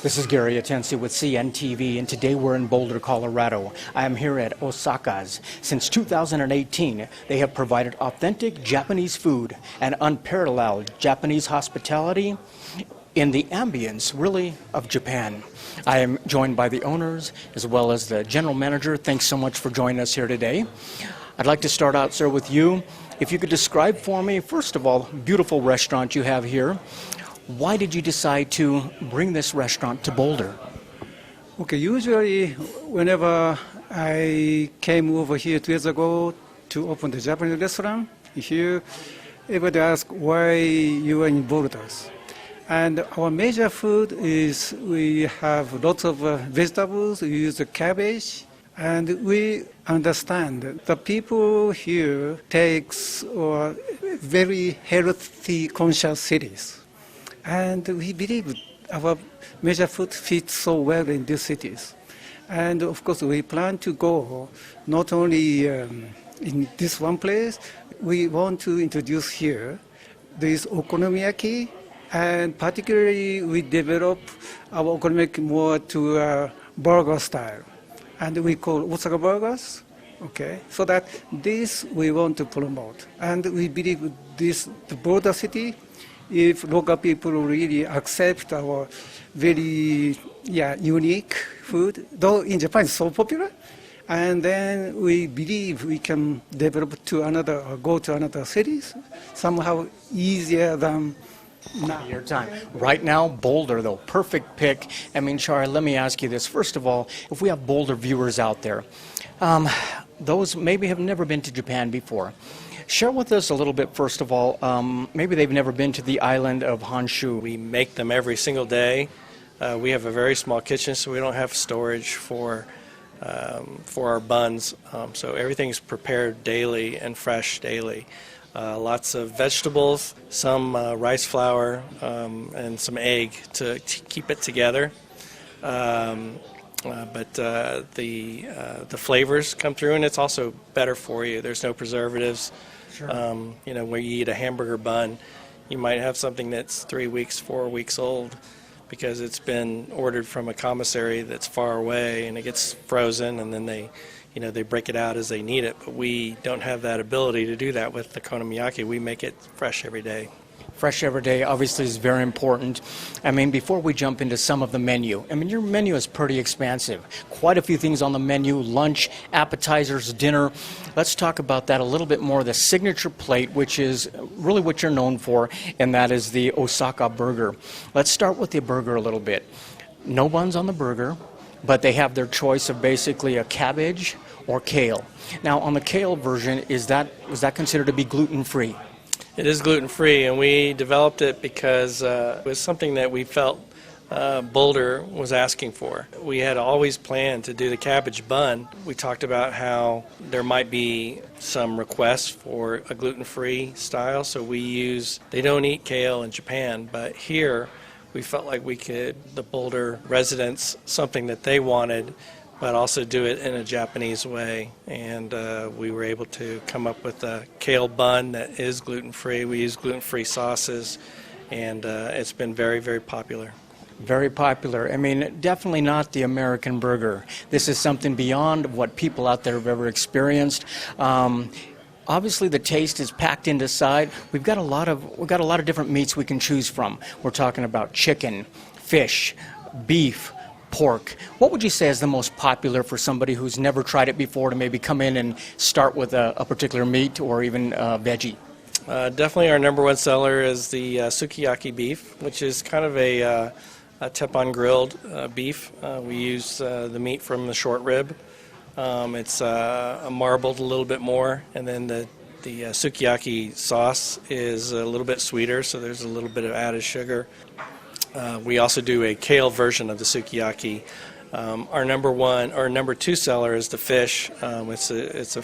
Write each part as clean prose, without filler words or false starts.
This is Gary Atencio with CNTV, and today we're in Boulder, Colorado. I am here at Osaka's. Since 2018, they have provided authentic Japanese food and unparalleled Japanese hospitality in the ambience, really, of Japan. I am joined by the owners as well as the general manager. Thanks so much for joining us here today. I'd like to start out, sir, with you. If you could describe for me, first of all, beautiful restaurant you have here. Why did you decide to bring this restaurant to Boulder? Okay, usually whenever I came over here 2 years ago to open the Japanese restaurant here, everybody asks why you are in Boulder. And our major food is we have lots of vegetables, we use cabbage, and we understand that the people here takes very healthy conscious cities. And we believe our major food fits so well in these cities. And of course, we plan to go not only in this one place, we want to introduce here this okonomiyaki, and particularly we develop our okonomiyaki more to burger style. And we call Osaka burgers, okay? So that this we want to promote. And we believe this, the border city, if local people really accept our very unique food, though in Japan it's so popular, and then we believe we can develop to another or go to another cities somehow easier than now. Your time. Right now, Boulder, though, perfect pick. I mean, Shari, let me ask you this. First of all, if we have Boulder viewers out there, those maybe have never been to Japan before, share with us a little bit, first of all, maybe they've never been to the island of Honshu. We make them every single day. We have a very small kitchen, so we don't have storage for our buns. So everything's prepared daily and fresh daily. Lots of vegetables, some rice flour, and some egg to keep it together. But the flavors come through, and it's also better for you. There's no preservatives. Sure. Where you eat a hamburger bun, you might have something that's 3 weeks, 4 weeks old because it's been ordered from a commissary that's far away, and it gets frozen, and then they break it out as they need it. But we don't have that ability to do that with the okonomiyaki. We make it fresh every day. Fresh every day obviously is very important. I mean, before we jump into some of the menu, I mean, your menu is pretty expansive. Quite a few things on the menu, lunch, appetizers, dinner. Let's talk about that a little bit more. The signature plate, which is really what you're known for, and that is the Osaka burger. Let's start with the burger a little bit. No buns on the burger, but they have their choice of basically a cabbage or kale. Now, on the kale version, was that considered to be gluten-free? It is gluten-free, and we developed it because it was something that we felt Boulder was asking for. We had always planned to do the cabbage bun. We talked about how there might be some requests for a gluten-free style, so they don't eat kale in Japan, but here we felt like we could, the Boulder residents, something that they wanted, but also do it in a Japanese way. And we were able to come up with a kale bun that is gluten-free. We use gluten-free sauces, and it's been very, very popular. Very popular. I mean, definitely not the American burger. This is something beyond what people out there have ever experienced. Obviously, the taste is packed inside. We've got a lot of different meats we can choose from. We're talking about chicken, fish, beef, pork. What would you say is the most popular for somebody who's never tried it before to maybe come in and start with a particular meat or even veggie? Definitely our number one seller is the sukiyaki beef, which is kind of a teppan grilled beef. We use the meat from the short rib. It's marbled a little bit more, and then the sukiyaki sauce is a little bit sweeter, so there's a little bit of added sugar. We also do a kale version of the sukiyaki. Our number two seller is the fish. It's a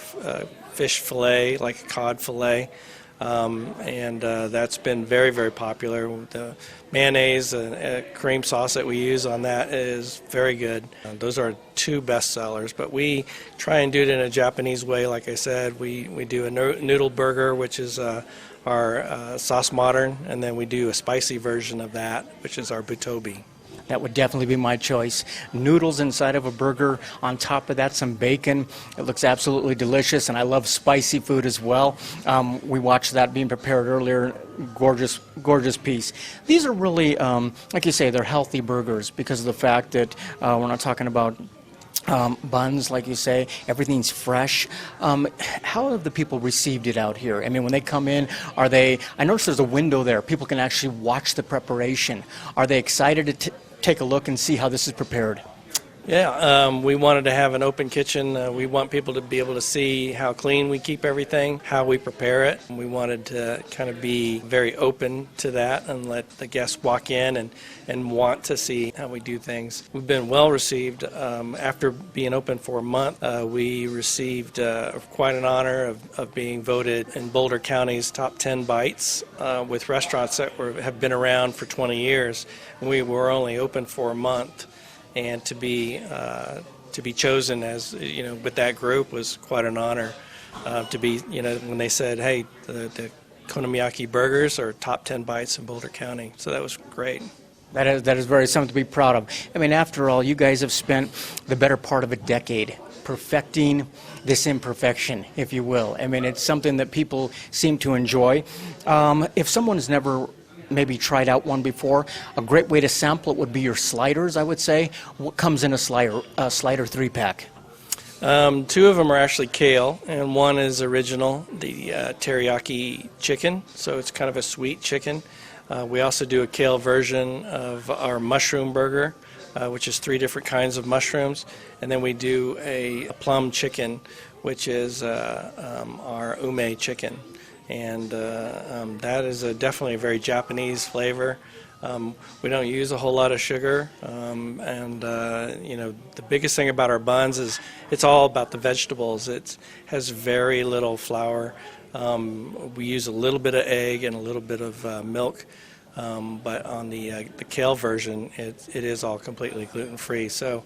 fish fillet, like a cod fillet, and that's been very, very popular. The mayonnaise and cream sauce that we use on that is very good. Those are two best sellers, but we try and do it in a Japanese way. Like I said, we do a noodle burger, which is our sauce modern, and then we do a spicy version of that, which is our butobi. That would definitely be my choice. Noodles inside of a burger, on top of that some bacon. It looks absolutely delicious, and I love spicy food as well. We watched that being prepared earlier. Gorgeous, gorgeous piece. These are really, like you say, they're healthy burgers because of the fact that we're not talking about buns, like you say, everything's fresh. How have the people received it out here? I mean, when they come in, are they, I notice there's a window there. People can actually watch the preparation. Are they excited to take a look and see how this is prepared? Yeah, we wanted to have an open kitchen. We want people to be able to see how clean we keep everything, how we prepare it. We wanted to kind of be very open to that and let the guests walk in and want to see how we do things. We've been well received. After being open for a month, we received quite an honor of being voted in Boulder County's top 10 bites with restaurants that have been around for 20 years. We were only open for a month. And to be chosen as, with that group was quite an honor. To be, when they said, hey, the Okonomiyaki burgers are top 10 bites in Boulder County. So that was great. That is very something to be proud of. I mean, after all, you guys have spent the better part of a decade perfecting this imperfection, if you will. I mean, it's something that people seem to enjoy. If someone's never maybe tried out one before, a great way to sample it would be your sliders, I would say. What comes in a slider 3-pack? Two of them are actually kale, and one is original, the teriyaki chicken, so it's kind of a sweet chicken. We also do a kale version of our mushroom burger, which is 3 different kinds of mushrooms, and then we do a plum chicken, which is our ume chicken. And that is definitely a very Japanese flavor. We don't use a whole lot of sugar, the biggest thing about our buns is it's all about the vegetables. It has very little flour. We use a little bit of egg and a little bit of milk, but on the kale version, it is all completely gluten-free. So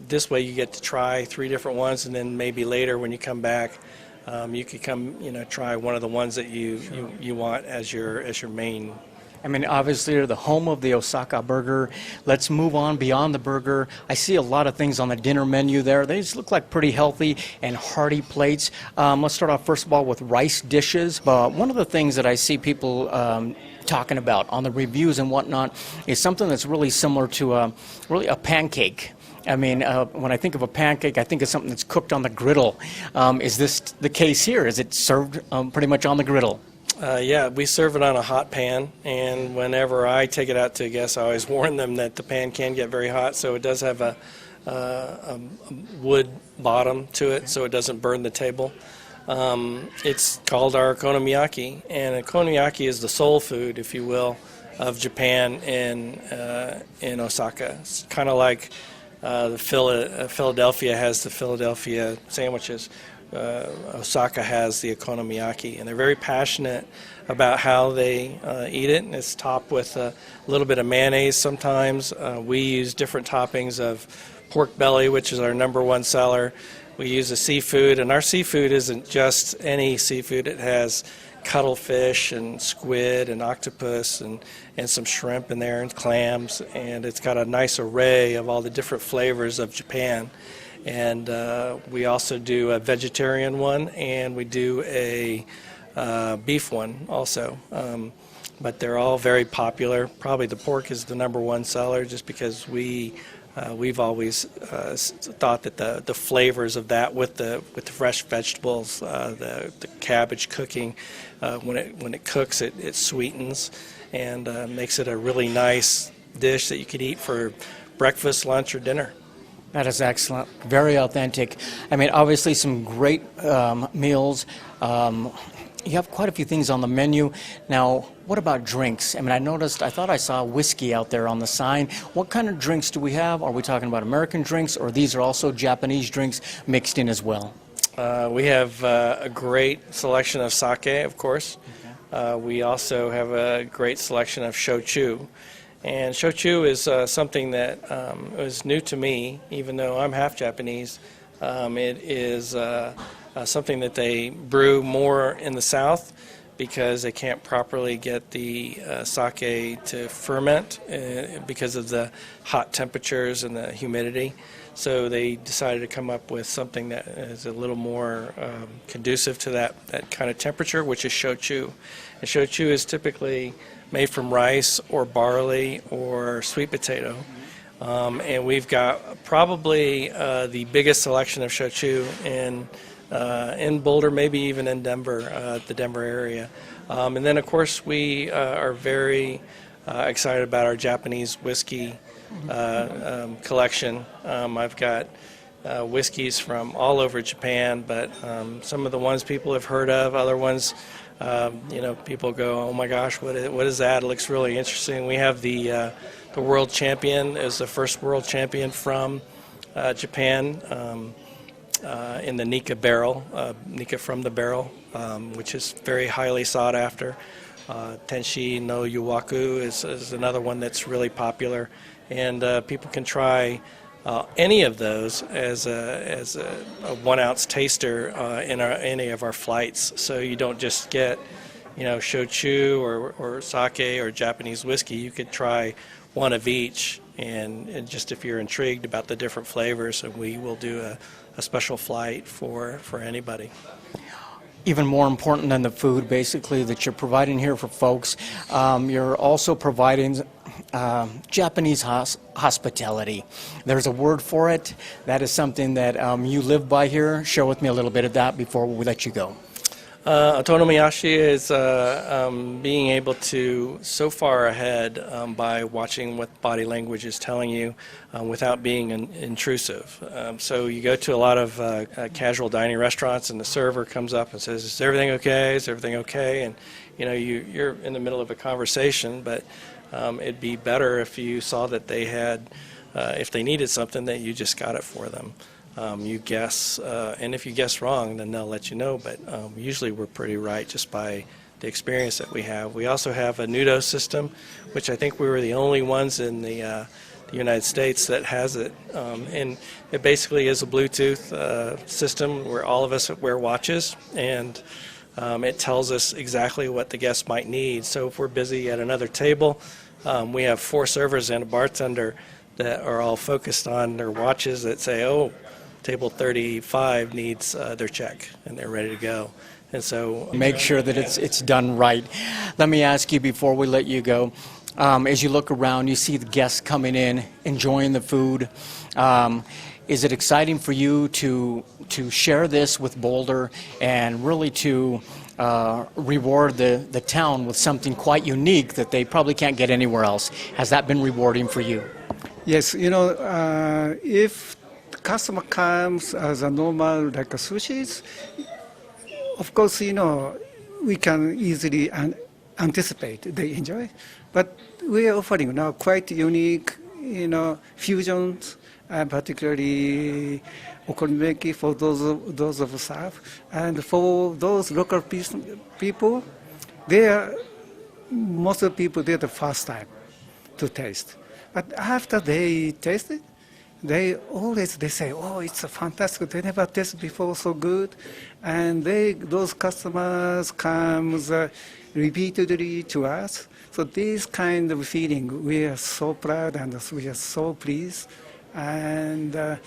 this way you get to try 3 different ones, and then maybe later when you come back, you could come, try one of the ones that you want as your main. I mean, obviously, you're the home of the Osaka burger. Let's move on beyond the burger. I see a lot of things on the dinner menu there. They just look like pretty healthy and hearty plates. Let's start off, first of all, with rice dishes. One of the things that I see people talking about on the reviews and whatnot is something that's really similar to really a pancake. I mean, when I think of a pancake, I think of something that's cooked on the griddle. Is this the case here? Is it served pretty much on the griddle? Yeah, we serve it on a hot pan, and whenever I take it out to guests, I always warn them that the pan can get very hot, so it does have a wood bottom to it, so it doesn't burn the table. It's called our okonomiyaki, and okonomiyaki is the soul food, if you will, of Japan in Osaka. It's kind of like Philadelphia has the Philadelphia sandwiches. Osaka has the okonomiyaki, and they're very passionate about how they eat it. And it's topped with a little bit of mayonnaise sometimes. We use different toppings of pork belly, which is our #1 seller. We use a seafood, and our seafood isn't just any seafood. It has cuttlefish and squid and octopus and some shrimp in there and clams, and it's got a nice array of all the different flavors of Japan. And we also do a vegetarian one, and we do a beef one also. But they're all very popular. Probably the pork is the #1 seller, just because we've always thought that the flavors of that with the fresh vegetables, the cabbage cooking, when it cooks, it sweetens and makes it a really nice dish that you could eat for breakfast, lunch, or dinner. That is excellent. Very authentic. I mean, obviously some great meals. You have quite a few things on the menu. Now, what about drinks? I mean, I thought I saw whiskey out there on the sign. What kind of drinks do we have? Are we talking about American drinks, or these are also Japanese drinks mixed in as well? We have a great selection of sake, of course. Okay. We also have a great selection of shochu. And shochu is something that was new to me, even though I'm half Japanese. It is something that they brew more in the South, because they can't properly get the sake to ferment because of the hot temperatures and the humidity. So they decided to come up with something that is a little more conducive to that kind of temperature, which is shochu. And shochu is typically made from rice or barley or sweet potato. And we've got probably the biggest selection of shochu in Boulder, maybe even in Denver, the Denver area. And then, of course, we are very excited about our Japanese whiskey collection. I've got whiskeys from all over Japan, but some of the ones people have heard of, other ones, people go, oh my gosh, what is that? It looks really interesting. We have the world champion, is the first world champion from Japan in the Nika barrel, Nika from the barrel, which is very highly sought after. Tenshi no Yuwaku is another one that's really popular, and people can try any of those as a 1 ounce taster in any of our flights. So you don't just get shochu or sake or Japanese whiskey. You could try one of each, and just if you're intrigued about the different flavors, and we will do a special flight for anybody. Even more important than the food, basically, that you're providing here for folks, you're also providing Japanese hospitality. There's a word for it. That is something that you live by here. Share with me a little bit of that before we let you go. Autonomiyashi is being able to so far ahead by watching what body language is telling you without being intrusive. So you go to a lot of casual dining restaurants and the server comes up and says, is everything okay? Is everything okay? And you're in the middle of a conversation, but it'd be better if you saw that they had, if they needed something, that you just got it for them. You guess, and if you guess wrong, then they'll let you know, but usually we're pretty right just by the experience that we have. We also have a Nudo system, which I think we were the only ones in the United States that has it, and it basically is a Bluetooth system where all of us wear watches, and it tells us exactly what the guest might need. So if we're busy at another table, we have 4 servers and a bartender that are all focused on their watches that say, oh, table 35 needs their check, and they're ready to go. And so make sure that it's done right. Let me ask you before we let you go, as you look around, you see the guests coming in, enjoying the food. Is it exciting for you to share this with Boulder and really to reward the town with something quite unique that they probably can't get anywhere else? Has that been rewarding for you? Yes, if the customer comes as a normal like a sushis, of course, we can easily anticipate they enjoy. But we are offering now quite unique, fusions, particularly okonomiyaki for those of staff, and for those local people, most of the people they're the first time to taste. But after they taste it, they say, oh, it's fantastic. They never tasted before, so good. And those customers comes repeatedly to us. So this kind of feeling, we are so proud and we are so pleased. And our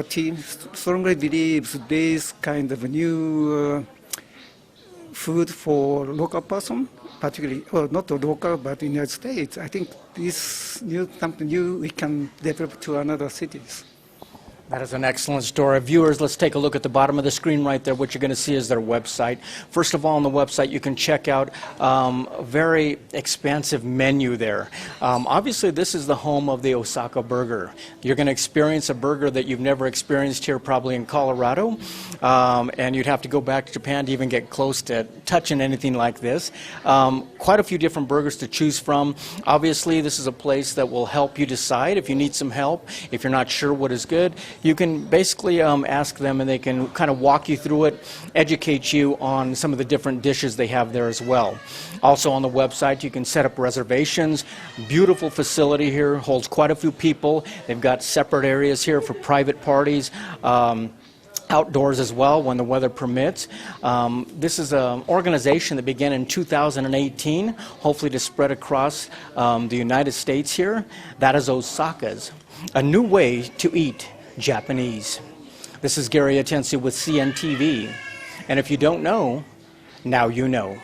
team strongly believes this kind of new food for local person, particularly, well, not local, but in the United States. I think this something new we can develop to another cities. That is an excellent story. Viewers, let's take a look at the bottom of the screen right there. What you're going to see is their website. First of all, on the website, you can check out a very expansive menu there. Obviously, this is the home of the Osaka burger. You're going to experience a burger that you've never experienced here, probably in Colorado, and you'd have to go back to Japan to even get close to touching anything like this. Quite a few different burgers to choose from. Obviously, this is a place that will help you decide if you need some help, if you're not sure what is good. You can basically ask them, and they can kind of walk you through it, educate you on some of the different dishes they have there as well. Also on the website, you can set up reservations. Beautiful facility here, holds quite a few people. They've got separate areas here for private parties. outdoors as well when the weather permits. This is an organization that began in 2018, hopefully to spread across the United States here. That is Osaka's, a new way to eat Japanese. This is Gary Atencio with CNTV. And if you don't know, now you know.